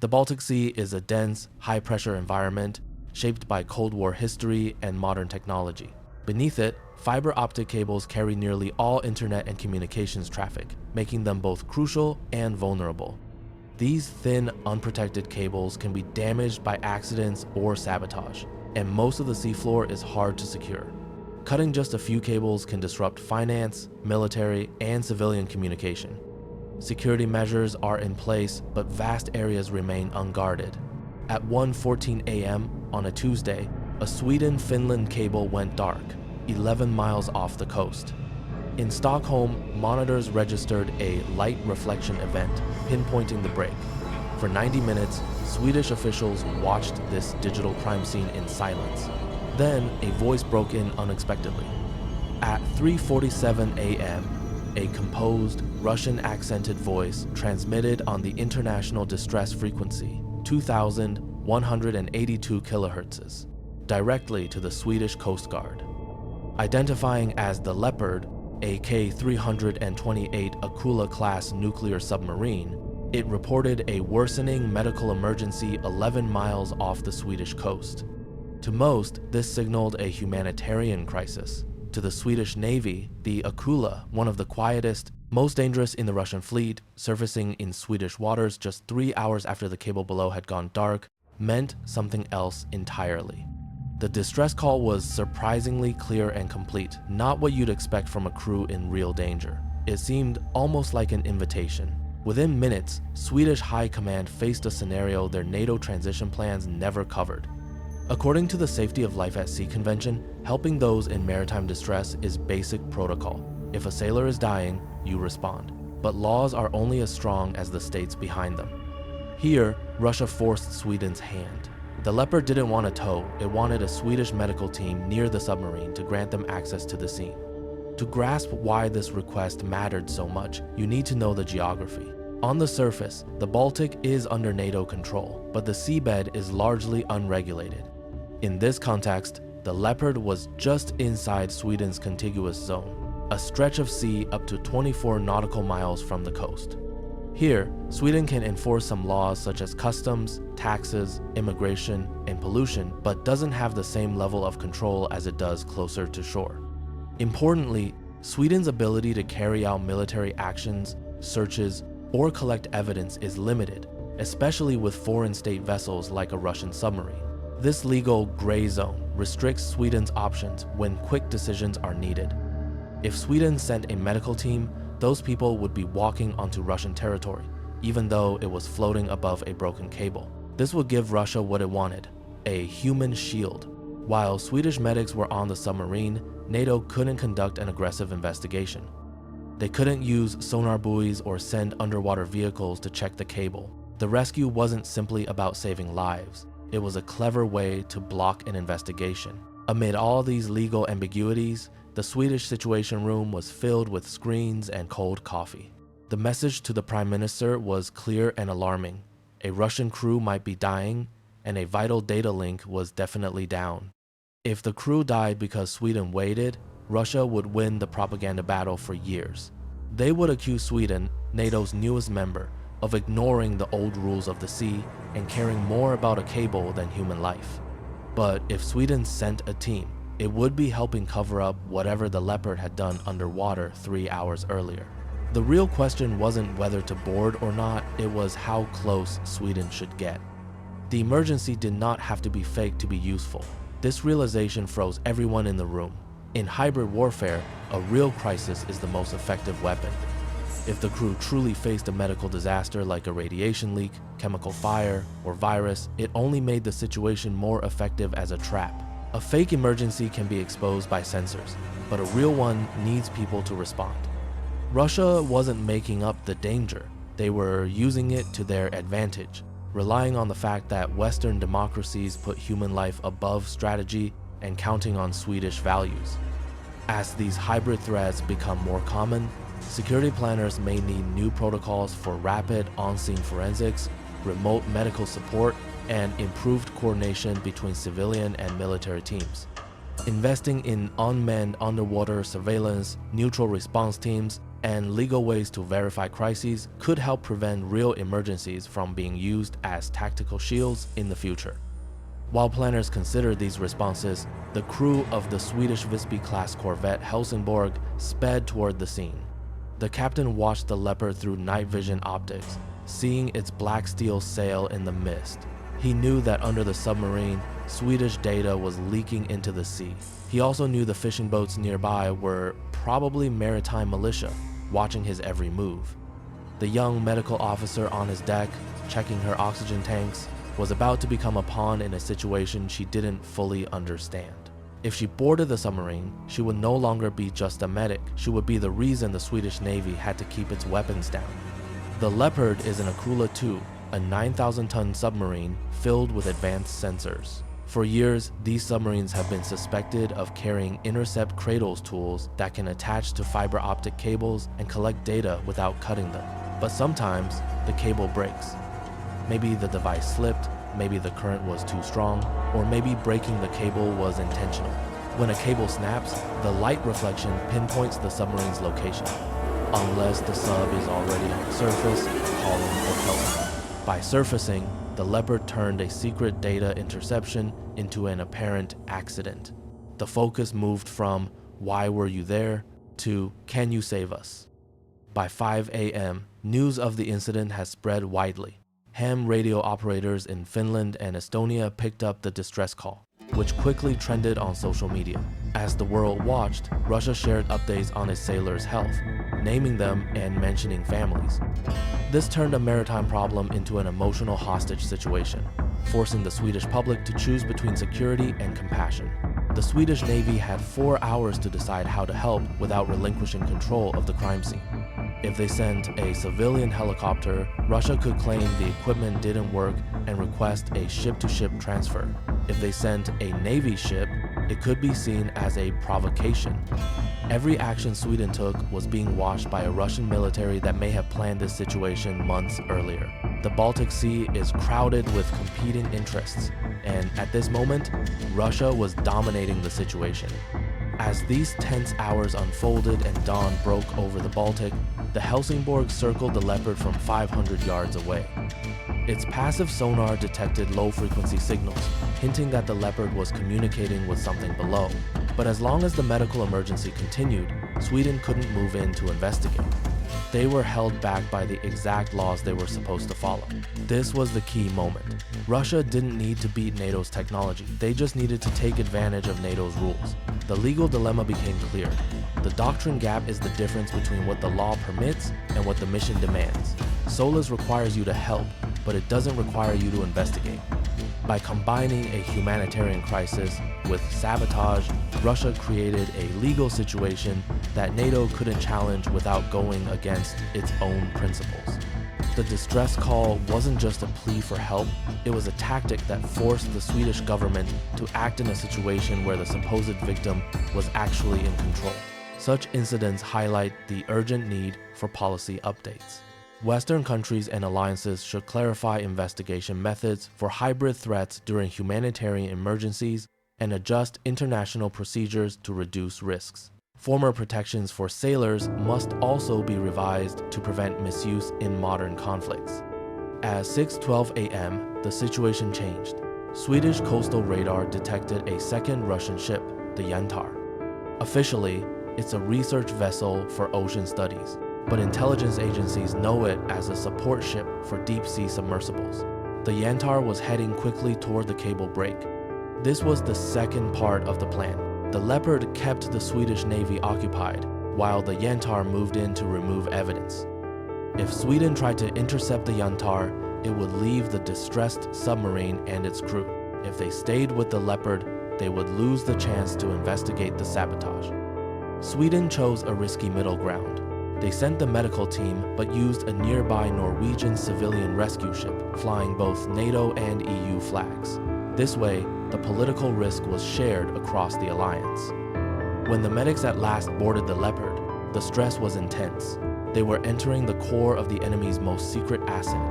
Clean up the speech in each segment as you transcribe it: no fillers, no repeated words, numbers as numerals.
The Baltic Sea is a dense, high-pressure environment shaped by Cold War history and modern technology. Beneath it, fiber-optic cables carry nearly all internet and communications traffic, making them both crucial and vulnerable. These thin, unprotected cables can be damaged by accidents or sabotage, and most of the seafloor is hard to secure. Cutting just a few cables can disrupt finance, military, and civilian communication. Security measures are in place, but vast areas remain unguarded. At 1:14 a.m. on a Tuesday, a Sweden-Finland cable went dark, 11 miles off the coast. In Stockholm, monitors registered a light reflection event, pinpointing the break. For 90 minutes, Swedish officials watched this digital crime scene in silence. Then, a voice broke in unexpectedly. At 3:47 a.m., a composed, Russian-accented voice transmitted on the international distress frequency, 2,182 kilohertz, directly to the Swedish Coast Guard. Identifying as the Leopard, a K-328 Akula-class nuclear submarine, it reported a worsening medical emergency 11 miles off the Swedish coast. To most, this signaled a humanitarian crisis. To the Swedish Navy, the Akula, one of the quietest, most dangerous in the Russian fleet, surfacing in Swedish waters just 3 hours after the cable below had gone dark, meant something else entirely. The distress call was surprisingly clear and complete, not what you'd expect from a crew in real danger. It seemed almost like an invitation. Within minutes, Swedish High Command faced a scenario their NATO transition plans never covered. According to the Safety of Life at Sea Convention, helping those in maritime distress is basic protocol. If a sailor is dying, you respond. But laws are only as strong as the states behind them. Here, Russia forced Sweden's hand. The Leopard didn't want a tow, it wanted a Swedish medical team near the submarine to grant them access to the scene. To grasp why this request mattered so much, you need to know the geography. On the surface, the Baltic is under NATO control, but the seabed is largely unregulated. In this context, the Leopard was just inside Sweden's contiguous zone, a stretch of sea up to 24 nautical miles from the coast. Here, Sweden can enforce some laws such as customs, taxes, immigration, and pollution, but doesn't have the same level of control as it does closer to shore. Importantly, Sweden's ability to carry out military actions, searches, or collect evidence is limited, especially with foreign state vessels like a Russian submarine. This legal gray zone restricts Sweden's options when quick decisions are needed. If Sweden sent a medical team, those people would be walking onto Russian territory, even though it was floating above a broken cable. This would give Russia what it wanted, a human shield. While Swedish medics were on the submarine, NATO couldn't conduct an aggressive investigation. They couldn't use sonar buoys or send underwater vehicles to check the cable. The rescue wasn't simply about saving lives. It was a clever way to block an investigation. Amid all these legal ambiguities, the Swedish Situation Room was filled with screens and cold coffee. The message to the Prime Minister was clear and alarming. A Russian crew might be dying, and a vital data link was definitely down. If the crew died because Sweden waited, Russia would win the propaganda battle for years. They would accuse Sweden, NATO's newest member, of ignoring the old rules of the sea and caring more about a cable than human life. But if Sweden sent a team, it would be helping cover up whatever the Leopard had done underwater 3 hours earlier. The real question wasn't whether to board or not, it was how close Sweden should get. The emergency did not have to be fake to be useful. This realization froze everyone in the room. In hybrid warfare, a real crisis is the most effective weapon. If the crew truly faced a medical disaster like a radiation leak, chemical fire, or virus, it only made the situation more effective as a trap. A fake emergency can be exposed by sensors, but a real one needs people to respond. Russia wasn't making up the danger, they were using it to their advantage, relying on the fact that Western democracies put human life above strategy and counting on Swedish values. As these hybrid threats become more common, security planners may need new protocols for rapid on-scene forensics, remote medical support, and improved coordination between civilian and military teams. Investing in unmanned underwater surveillance, neutral response teams, and legal ways to verify crises could help prevent real emergencies from being used as tactical shields in the future. While planners considered these responses, the crew of the Swedish Visby-class corvette Helsingborg sped toward the scene. The captain watched the Leopard through night vision optics, seeing its black steel sail in the mist. He knew that under the submarine, Swedish data was leaking into the sea. He also knew the fishing boats nearby were probably Maritime militia, watching his every move. The young medical officer on his deck, checking her oxygen tanks, was about to become a pawn in a situation she didn't fully understand. If she boarded the submarine, she would no longer be just a medic, she would be the reason the Swedish Navy had to keep its weapons down. The Leopard is an Aquila II, a 9,000-ton submarine filled with advanced sensors. For years, these submarines have been suspected of carrying intercept cradles tools that can attach to fiber-optic cables and collect data without cutting them. But sometimes, the cable breaks. Maybe the device slipped, maybe the current was too strong, or maybe breaking the cable was intentional. When a cable snaps, the light reflection pinpoints the submarine's location, unless the sub is already on the surface, calling for help. By surfacing, the Leopard turned a secret data interception into an apparent accident. The focus moved from "Why were you there?" to "Can you save us?" By 5 a.m., news of the incident has spread widely. Ham radio operators in Finland and Estonia picked up the distress call, which quickly trended on social media. As the world watched, Russia shared updates on its sailors' health, naming them and mentioning families. This turned a maritime problem into an emotional hostage situation, forcing the Swedish public to choose between security and compassion. The Swedish Navy had 4 hours to decide how to help without relinquishing control of the crime scene. If they sent a civilian helicopter, Russia could claim the equipment didn't work and request a ship-to-ship transfer. If they sent a Navy ship, it could be seen as a provocation. Every action Sweden took was being watched by a Russian military that may have planned this situation months earlier. The Baltic Sea is crowded with competing interests, and at this moment, Russia was dominating the situation. As these tense hours unfolded and dawn broke over the Baltic, the Helsingborg circled the Leopard from 500 yards away. Its passive sonar detected low-frequency signals, hinting that the Leopard was communicating with something below. But as long as the medical emergency continued, Sweden couldn't move in to investigate. They were held back by the exact laws they were supposed to follow. This was the key moment. Russia didn't need to beat NATO's technology, they just needed to take advantage of NATO's rules. The legal dilemma became clear. The doctrine gap is the difference between what the law permits and what the mission demands. SOLAS requires you to help, but it doesn't require you to investigate. By combining a humanitarian crisis with sabotage, Russia created a legal situation that NATO couldn't challenge without going against its own principles. The distress call wasn't just a plea for help, it was a tactic that forced the Swedish government to act in a situation where the supposed victim was actually in control. Such incidents highlight the urgent need for policy updates. Western countries and alliances should clarify investigation methods for hybrid threats during humanitarian emergencies and adjust international procedures to reduce risks. Former protections for sailors must also be revised to prevent misuse in modern conflicts. At 6:12 a.m., the situation changed. Swedish coastal radar detected a second Russian ship, the Yantar. Officially, it's a research vessel for ocean studies, but intelligence agencies know it as a support ship for deep-sea submersibles. The Yantar was heading quickly toward the cable break. This was the second part of the plan. The Leopard kept the Swedish Navy occupied, while the Yantar moved in to remove evidence. If Sweden tried to intercept the Yantar, it would leave the distressed submarine and its crew. If they stayed with the Leopard, they would lose the chance to investigate the sabotage. Sweden chose a risky middle ground. They sent the medical team, but used a nearby Norwegian civilian rescue ship, flying both NATO and EU flags. This way, the political risk was shared across the alliance. When the medics at last boarded the Leopard, the stress was intense. They were entering the core of the enemy's most secret asset.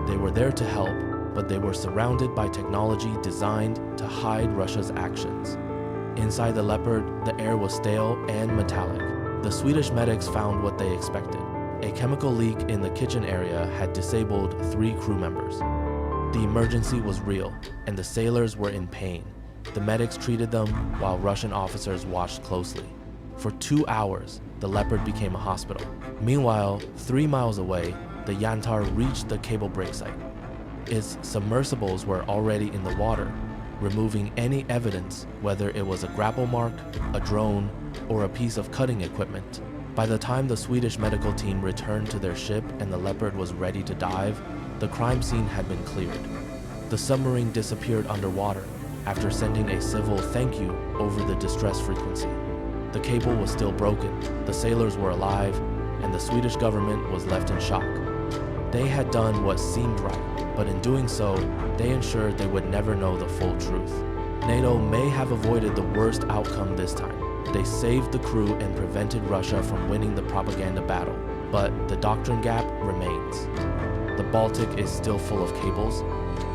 They were there to help, but they were surrounded by technology designed to hide Russia's actions. Inside the Leopard, the air was stale and metallic. The Swedish medics found what they expected. A chemical leak in the kitchen area had disabled 3 crew members. The emergency was real, and the sailors were in pain. The medics treated them while Russian officers watched closely. For 2 hours, the Leopard became a hospital. Meanwhile, 3 miles away, the Yantar reached the cable break site. Its submersibles were already in the water, removing any evidence, whether it was a grapple mark, a drone, or a piece of cutting equipment. By the time the Swedish medical team returned to their ship and the Leopard was ready to dive, the crime scene had been cleared. The submarine disappeared underwater after sending a civil thank you over the distress frequency. The cable was still broken, the sailors were alive, and the Swedish government was left in shock. They had done what seemed right, but in doing so, they ensured they would never know the full truth. NATO may have avoided the worst outcome this time. They saved the crew and prevented Russia from winning the propaganda battle, but the doctrine gap remains. The Baltic is still full of cables,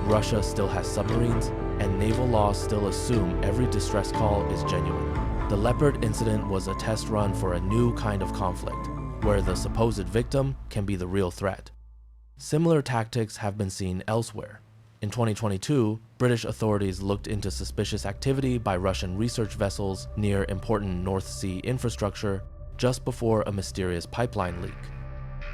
Russia still has submarines, and naval laws still assume every distress call is genuine. The Leopard incident was a test run for a new kind of conflict, where the supposed victim can be the real threat. Similar tactics have been seen elsewhere. In 2022, British authorities looked into suspicious activity by Russian research vessels near important North Sea infrastructure just before a mysterious pipeline leak.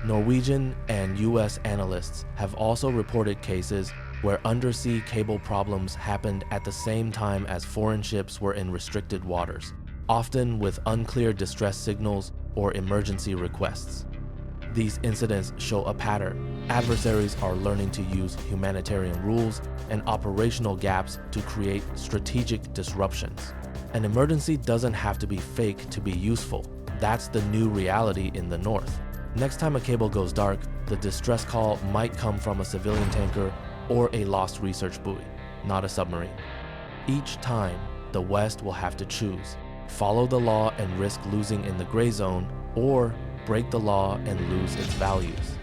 Norwegian and US analysts have also reported cases where undersea cable problems happened at the same time as foreign ships were in restricted waters, often with unclear distress signals or emergency requests. These incidents show a pattern. Adversaries are learning to use humanitarian rules and operational gaps to create strategic disruptions. An emergency doesn't have to be fake to be useful. That's the new reality in the North. Next time a cable goes dark, the distress call might come from a civilian tanker or a lost research buoy, not a submarine. Each time, the West will have to choose: follow the law and risk losing in the gray zone, or break the law and lose its values.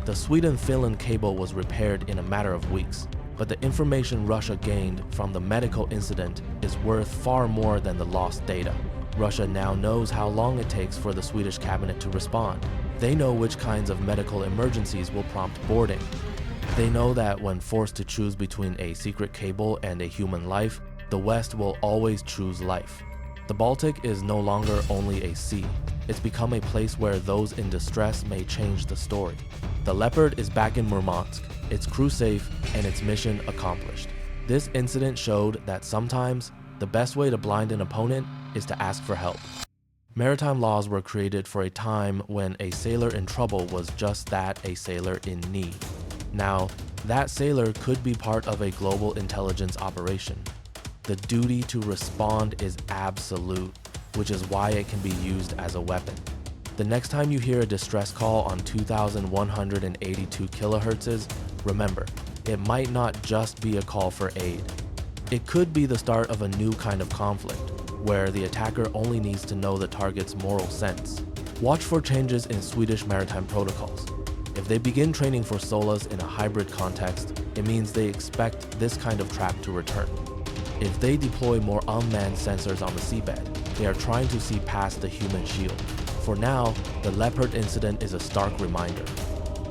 The Sweden and Finland cable was repaired in a matter of weeks, but the information Russia gained from the medical incident is worth far more than the lost data. Russia now knows how long it takes for the Swedish cabinet to respond. They know which kinds of medical emergencies will prompt boarding. They know that when forced to choose between a secret cable and a human life, the West will always choose life. The Baltic is no longer only a sea. It's become a place where those in distress may change the story. The Leopard is back in Murmansk, its crew safe, and its mission accomplished. This incident showed that sometimes the best way to blind an opponent is to ask for help. Maritime laws were created for a time when a sailor in trouble was just that, a sailor in need. Now, that sailor could be part of a global intelligence operation. The duty to respond is absolute, which is why it can be used as a weapon. The next time you hear a distress call on 2,182 kilohertzes, remember, it might not just be a call for aid. It could be the start of a new kind of conflict, where the attacker only needs to know the target's moral sense. Watch for changes in Swedish maritime protocols. If they begin training for SOLAS in a hybrid context, it means they expect this kind of trap to return. If they deploy more unmanned sensors on the seabed, they are trying to see past the human shield. For now, the Leopard incident is a stark reminder.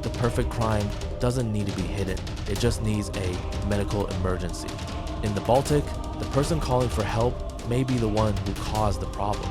The perfect crime doesn't need to be hidden, it just needs a medical emergency. In the Baltic, the person calling for help may be the one who caused the problem.